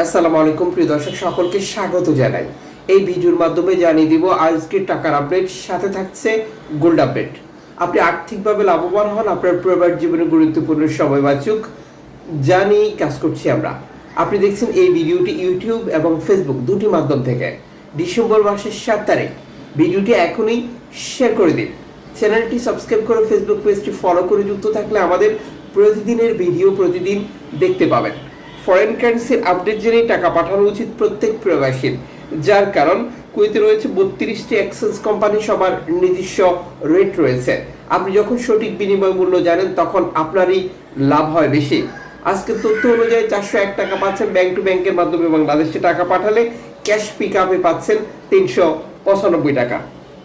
আসসালামু আলাইকুম প্রিয় দর্শক, সকলকে স্বাগত জানাই। এই ভিডিওর মাধ্যমে জানিয়ে দিব আজকের টাকার আপডেট, সাথে থাকছে গোল্ড আপডেট। আপনি আর্থিকভাবে লাভবান হন, আপনার পরিবার জীবনে গুরুত্বপূর্ণ সময় বাঁচুক জানি কাজ করছি আমরা। আপনি দেখছেন এই ভিডিওটি ইউটিউব এবং ফেসবুক দুটি মাধ্যম থেকে। ডিসেম্বর মাসের 7 তারিখ। ভিডিওটি এখনই শেয়ার করে দিন, চ্যানেলটি সাবস্ক্রাইব করে ফেসবুক পেজটি ফলো করে যুক্ত থাকলে আমাদের প্রতিদিনের ভিডিও প্রতিদিন দেখতে পাবেন। ফরেন কারেন্সির আপডেট জেনেই টাকা পাঠানো উচিত প্রত্যেক প্রবাসীর, যার কারণ কুয়েতে রয়েছে 32টি এক্সচেঞ্জ কোম্পানি, সবার নিজস্ব রেট রয়েছে। আপনি যখন সঠিক বিনিময় মূল্য জানেন তখন আপনারই লাভ হয় বেশি। আজকের তথ্য অনুযায়ী 401 টাকা পাচ্ছেন ব্যাংক টু ব্যাংকের মাধ্যমে, বাংলাদেশে টাকা পাঠালে ক্যাশ পিক আপে পাচ্ছেন 395 টাকা।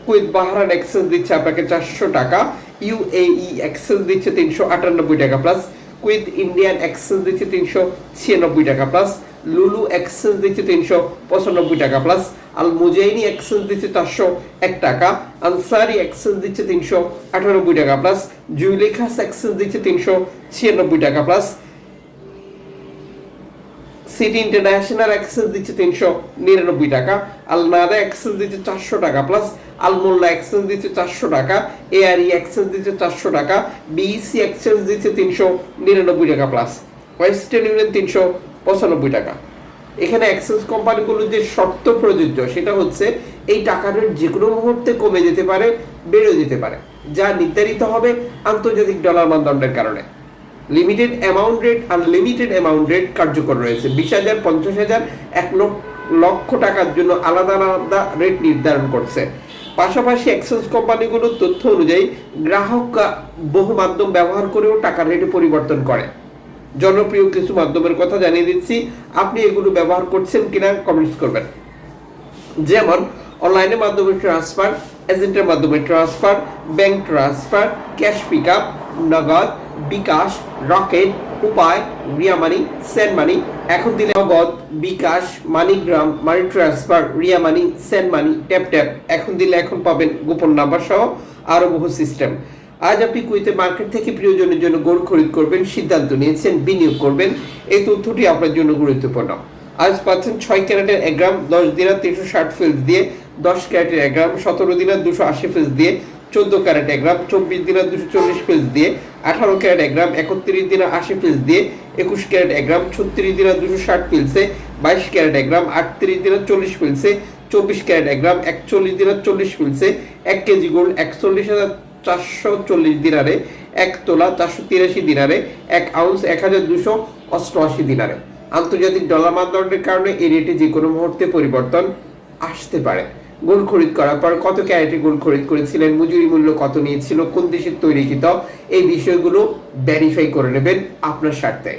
কুয়েত বাহরাইন এক্সচেঞ্জ দিচ্ছে আপনাকে 400 টাকা, ইউএই এক্সচেঞ্জ দিচ্ছে 398 টাকা প্লাস, কুয়েত ইন্ডিয়ান এক্সচেঞ্জ দিচ্ছে 396 টাকা প্লাস, লুলু এক্সচেঞ্জ দিচ্ছে 395 টাকা প্লাস, আল মুজাইনি এক্সচেঞ্জ দিচ্ছে 401 টাকা, আনসারি এক্সচেঞ্জ দিচ্ছে 398 টাকা প্লাস, জুইলেখাস এক্সচেঞ্জ দিচ্ছে 396 টাকা প্লাস, সিটি ইন্টারন্যাশনাল এক্সচেঞ্জ দিচ্ছে 399 টাকা, আল নাদা এক্সচেঞ্জ দিচ্ছে 400 টাকা প্লাস, আল মোল্লা এক্সচেঞ্জ দিচ্ছে 400 টাকা, এআরই এক্সচেঞ্জ দিচ্ছে 400 টাকা, বিইসি এক্সচেঞ্জ দিচ্ছে 399 টাকা প্লাস, ওয়েস্টার্ন ইউনিয়ন 395 টাকা। এখানে এক্সচেঞ্জ কোম্পানিগুলোর যে শর্ত প্রযোজ্য সেটা হচ্ছে এই টাকার রেট যে কোনো মুহূর্তে কমে যেতে পারে, বেড়ে যেতে পারে, যা নির্ধারিত হবে আন্তর্জাতিক ডলার মানদণ্ডের কারণে। Limited amount rate, unlimited amount rate কার্যকর রয়েছে। 20,000, 50,000, 1 লক্ষ টাকার জন্য আলাদা আলাদা রেট নির্ধারণ করছে। পাশাপাশি এক্সচেঞ্জ কোম্পানিগুলোর তথ্য অনুযায়ী গ্রাহকরা বহু মাধ্যম ব্যবহার করেও টাকার রেটে পরিবর্তন করে। জনপ্রিয় কিছু মাধ্যমের কথা জানিয়ে দিচ্ছি, আপনি এগুলো ব্যবহার করছেন কিনা কমেন্টস করবেন। যেমন অনলাইনের মাধ্যমে ট্রান্সফার, এজেন্টের মাধ্যমে transfer, bank transfer, cash pick up, Nagad, bKash, rocket, উপায়, রিয়া মানি, সেন্ড মানি। এখন দিলে নগদ, বিকাশ, মানিগ্রাম, মানি ট্রান্সফার, রিয়া মানি, সেন্ড মানি, ট্যাপ ট্যাপ। এখন দিলে এখন পাবেন গোপন নাম্বার সহ আরও বহু সিস্টেম। আজ আপনি কুয়েতে মার্কেট থেকে প্রিয়জনের জন্য গোল্ড খরিদ করবেন, সিদ্ধান্ত নিয়েছেন, বিনিয়োগ করবেন, এই তথ্যটি আপনার জন্য গুরুত্বপূর্ণ। আজ পাচ্ছেন 6 ক্যারেটের 1 গ্রাম 10 দিনার 360 ফিলস দিয়ে, 10 ক্যারেটের 1 গ্রাম 17 দিনার 280 ফিলস দিয়ে, 14 ক্যারেট 1 গ্রাম 24 দিনার 240 ফিলস দিয়ে, 18 ক্যারেট 1 গ্রাম 31 দিনার 80 ফিলস দিয়ে, 21 ক্যারেট 1 গ্রাম 36 দিনার 260 ফিলসে, 22 ক্যারেট 1 গ্রাম 38 দিনার 40 ফিলসে, 24 ক্যারেট 1 গ্রাম 41 দিনার 40 ফিলসে, 1 কেজি গোল্ড 41,440 দিনারে, 1 তোলা 483 দিনারে, 1 আউন্স 1,288 দিনারে। আন্তর্জাতিক ডলার মানদণ্ডের কারণে এই রেটে যে কোনো মুহূর্তে পরিবর্তন আসতে পারে। গোল্ড খরিদ করার পর কত ক্যারেটে গোল্ড খরিদ করেছিলেন, মজুরি মূল্য কত নিয়েছিল, কোন দেশের তৈরিকৃত, এই বিষয়গুলো ভেরিফাই করে নেবেন আপনার স্বার্থে।